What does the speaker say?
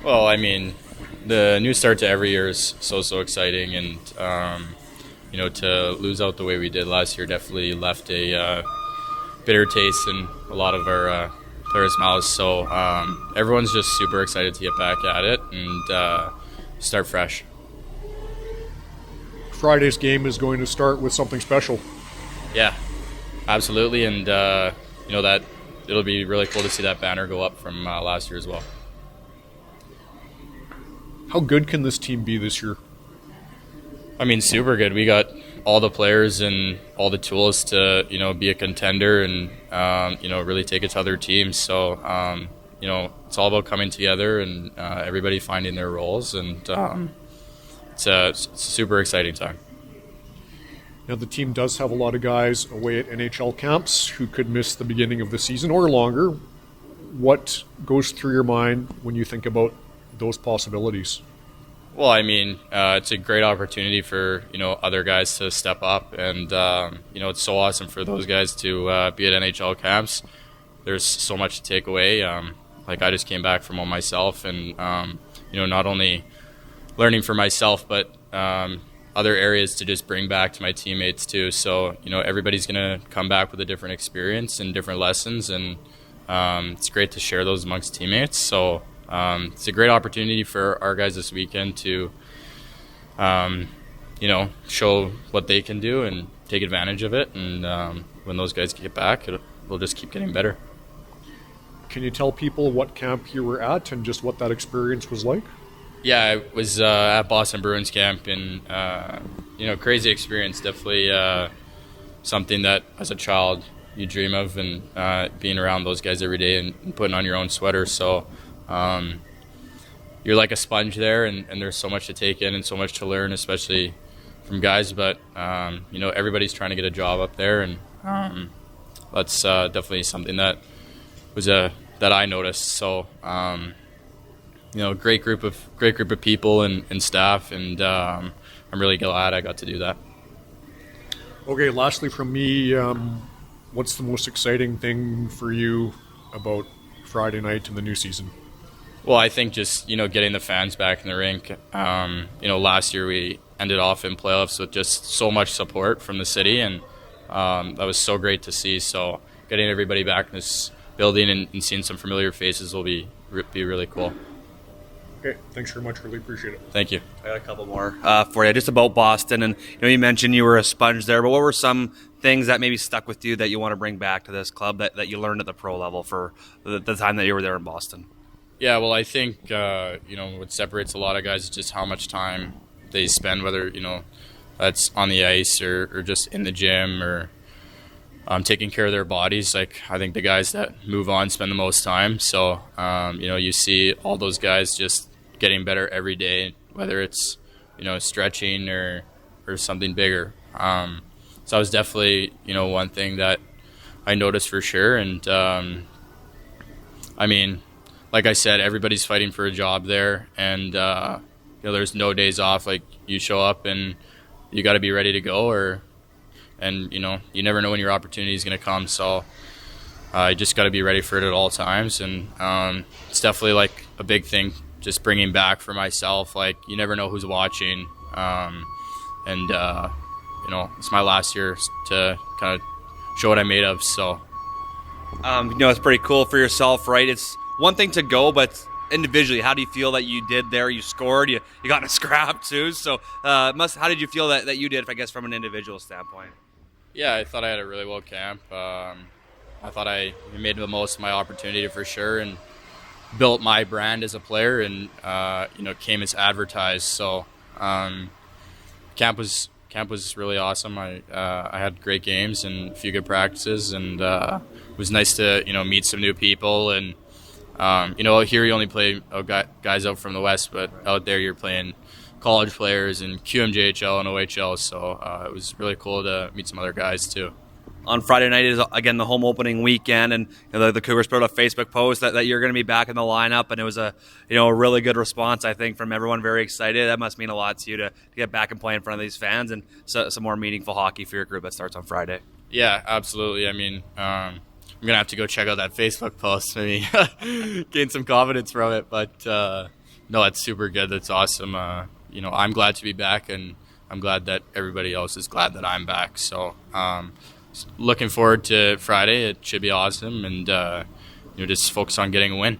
Well, I mean, the new start to every year is so exciting, and to lose out the way we did last year definitely left a bitter taste in a lot of our players' mouths. So everyone's just super excited to get back at it and start fresh. Friday's game is going to start with something special. Yeah, absolutely, and that it'll be really cool to see that banner go up from last year as well. How good can this team be this year? I mean, super good. We got all the players and all the tools to, be a contender and, really take it to other teams. So, it's all about coming together and everybody finding their roles. And it's a super exciting time. Now, the team does have a lot of guys away at NHL camps who could miss the beginning of the season or longer. What goes through your mind when you think about those possibilities? Well, I mean, it's a great opportunity for, other guys to step up. And, it's so awesome for those guys to be at NHL camps. There's so much to take away. I just came back from one myself and, not only learning for myself, but other areas to just bring back to my teammates too. So, everybody's going to come back with a different experience and different lessons. And it's great to share those amongst teammates. So, it's a great opportunity for our guys this weekend to, show what they can do and take advantage of it. And when those guys get back, we'll just keep getting better. Can you tell people what camp you were at and just what that experience was like? Yeah, I was at Boston Bruins camp, and crazy experience. Definitely something that as a child you dream of, and being around those guys every day and putting on your own sweater. So you're like a sponge there, and there's so much to take in and so much to learn, especially from guys. But everybody's trying to get a job up there, and that's definitely something that was that I noticed. So. Great group of people and staff, and I'm really glad I got to do that. Okay, lastly from me, what's the most exciting thing for you about Friday night and the new season? Well, I think just, getting the fans back in the rink. Last year we ended off in playoffs with just so much support from the city, and that was so great to see. So getting everybody back in this building and seeing some familiar faces will be really cool. Okay, thanks very much. Really appreciate it. Thank you. I got a couple more for you, just about Boston. And you mentioned you were a sponge there, but what were some things that maybe stuck with you that you want to bring back to this club that you learned at the pro level for the time that you were there in Boston? Yeah, well, I think what separates a lot of guys is just how much time they spend, whether that's on the ice or just in the gym or taking care of their bodies. Like, I think the guys that move on spend the most time. So you see all those guys just getting better every day, whether it's stretching or something bigger. So that was definitely one thing that I noticed for sure. And I mean, like I said, everybody's fighting for a job there, and there's no days off. Like, you show up and you got to be ready to go, and you never know when your opportunity is going to come. So you just got to be ready for it at all times. And it's definitely like a big thing, just bringing back for myself. Like, you never know who's watching. And it's my last year to kind of show what I'm made of. So, it's pretty cool for yourself, right? It's one thing to go, but individually, how do you feel that you did there? You scored, you got in a scrap too. So how did you feel that you did, I guess, from an individual standpoint? Yeah, I thought I had a really well camp. I thought I made the most of my opportunity for sure, and built my brand as a player, and came as advertised. So camp was really awesome. I had great games and a few good practices, and it was nice to meet some new people. And here you only play guys out from the West, but out there you're playing college players and QMJHL and OHL, so it was really cool to meet some other guys too. On Friday night is, again, the home opening weekend, and the Cougars put out a Facebook post that you're going to be back in the lineup, and it was a really good response, I think, from everyone. Very excited. That must mean a lot to you to get back and play in front of these fans, and some more meaningful hockey for your group that starts on Friday. Yeah, absolutely. I mean, I'm going to have to go check out that Facebook post, maybe gain some confidence from it, but No, that's super good. That's awesome. I'm glad to be back, and I'm glad that everybody else is glad that I'm back. So looking forward to Friday. It should be awesome, and just focus on getting a win.